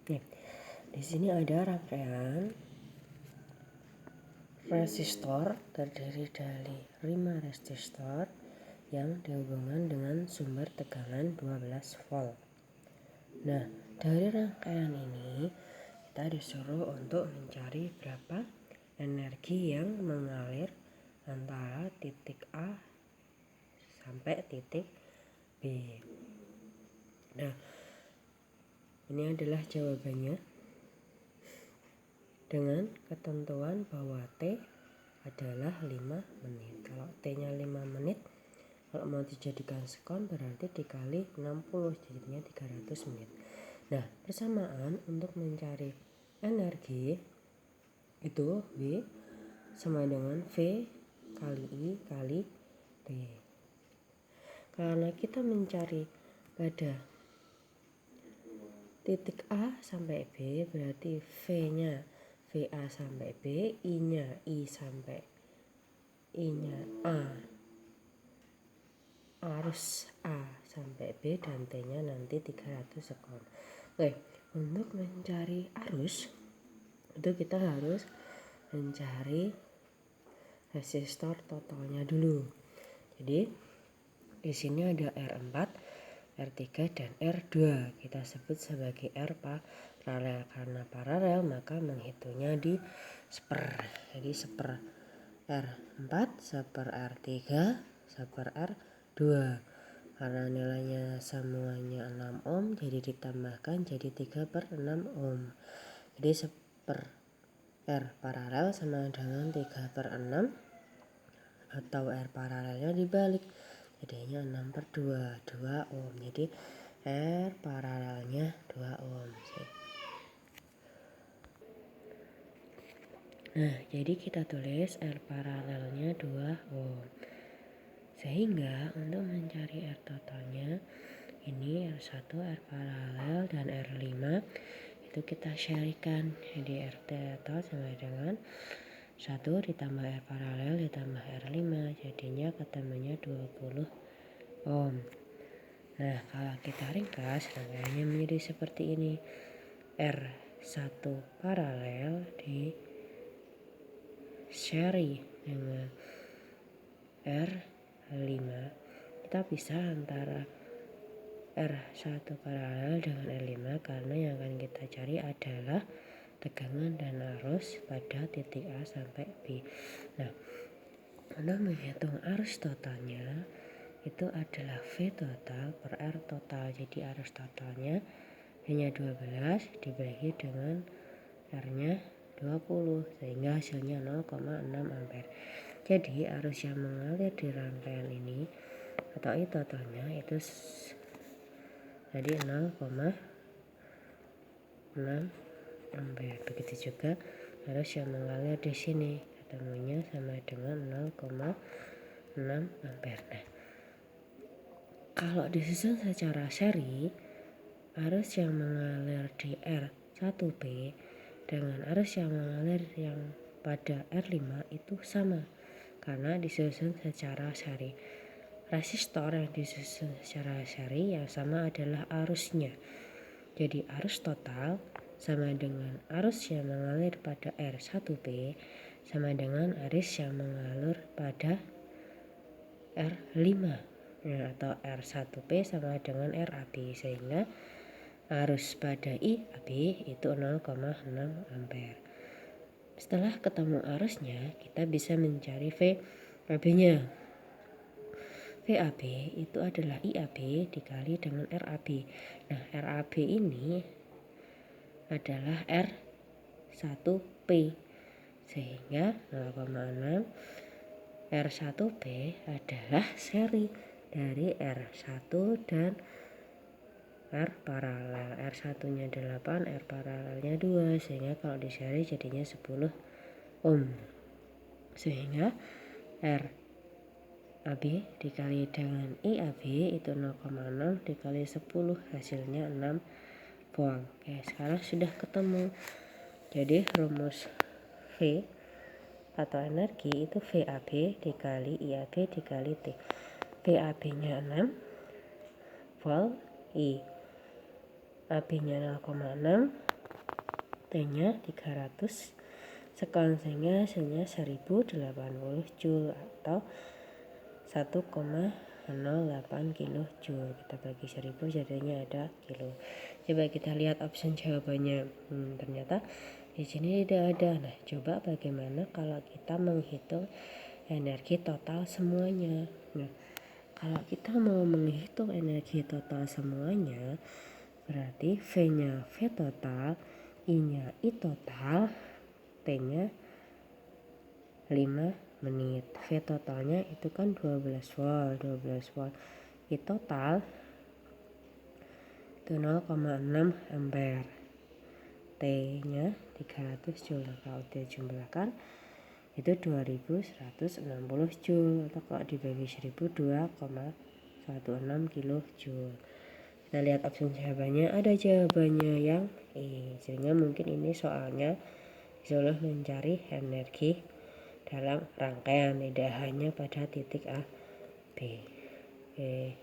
Nih, di sini ada rangkaian resistor terdiri dari 5 resistor yang dihubungkan dengan sumber tegangan 12 volt. Nah, dari rangkaian ini kita disuruh untuk mencari berapa energi yang mengalir antara titik A sampai titik B. Nah, ini adalah jawabannya dengan ketentuan bahwa T adalah 5 menit. Kalau T-nya 5 menit, kalau mau dijadikan sekon berarti dikali 60, jadinya 300 menit. Nah, persamaan untuk mencari energi itu W sama dengan V kali I kali T. Karena kita mencari pada titik A sampai B, berarti V-nya VA sampai B, I-nya I sampai I-nya A, arus A sampai B, dan T-nya nanti 300 sekon. Oke, untuk mencari arus itu kita harus mencari resistor totalnya dulu. Jadi di sini ada R4, R3 dan R2. Kita sebut sebagai R paralel. Karena paralel maka menghitungnya di seper. Jadi seper R4, seper R3, seper R2. Karena nilainya semuanya 6 ohm, jadi ditambahkan jadi 3/6 ohm. Jadi seper R paralel sama dengan 3/6, atau R paralelnya dibalik, jadinya 6/2, 2 ohm. Jadi R paralelnya 2 ohm. Nah, jadi kita tulis R paralelnya 2 ohm. Sehingga untuk mencari R totalnya, ini R1, R paralel, dan R5 itu kita syarikan. Jadi R total sama dengan 1 ditambah R paralel ditambah R5, jadinya ketemunya 20 ohm. Nah, kalau kita ringkas rangkaiannya menjadi seperti ini. R1 paralel di seri dengan R5. Kita pisah antara R1 paralel dengan R5 karena yang akan kita cari adalah tegangan dan arus pada titik A sampai B. Nah, untuk menghitung arus totalnya itu adalah V total per R total. Jadi arus totalnya hanya 12 dibagi dengan R-nya 20 sehingga hasilnya 0,6 ampere. Jadi arus yang mengalir di rangkaian ini atau I totalnya itu jadi 0,6 ampere. Begitu juga arus yang mengalir di sini ketemunya sama dengan 0,6 ampere. Nah, kalau disusun secara seri, arus yang mengalir di R1B dengan arus yang mengalir yang pada R5 itu sama karena disusun secara seri. Resistor yang disusun secara seri yang sama adalah arusnya. Jadi arus total sama dengan arus yang mengalir pada R1B sama dengan arus yang mengalir pada R5, atau R1B sama dengan RAB, sehingga arus pada IAB itu 0,6 ampere. Setelah ketemu arusnya, kita bisa mencari VAB-nya. VAB itu adalah IAB dikali dengan RAB. Nah, RAB ini adalah R1P, sehingga 0,6 R1B adalah seri dari R1 dan R paralel. R1-nya 8, R paralelnya 2, sehingga kalau di seri jadinya 10 ohm. Sehingga RAB dikali dengan IAB itu 0,6 dikali 10, hasilnya 6 volt. Oke, sekarang sudah ketemu. Jadi rumus V atau energi itu VAB dikali IAB dikali T. VAB-nya 6 volt, IAB-nya 0,6, T-nya 300 sekon sehingga hasilnya 1080 Joule atau 1,08 kilojoule. Kita bagi 1000 jadinya ada kilo. Coba kita lihat option jawabannya. Ternyata di sini tidak ada. Nah, coba bagaimana kalau kita menghitung energi total semuanya. Nah, kalau kita mau menghitung energi total semuanya, berarti V-nya V total, I-nya I total, T-nya 5 menit. V totalnya itu kan 12 volt. I total itu 0,6 ampere. T-nya 300 joule. Kalau dijumlahkan itu 2160 joule, atau kalau dibagi 1000 2,16 kilojoule. Kita lihat opsi jawabannya, ada jawabannya yang E. Sehingga mungkin ini soalnya disuruh mencari energi dalam rangkaian, tidak hanya pada titik A, B. Oke.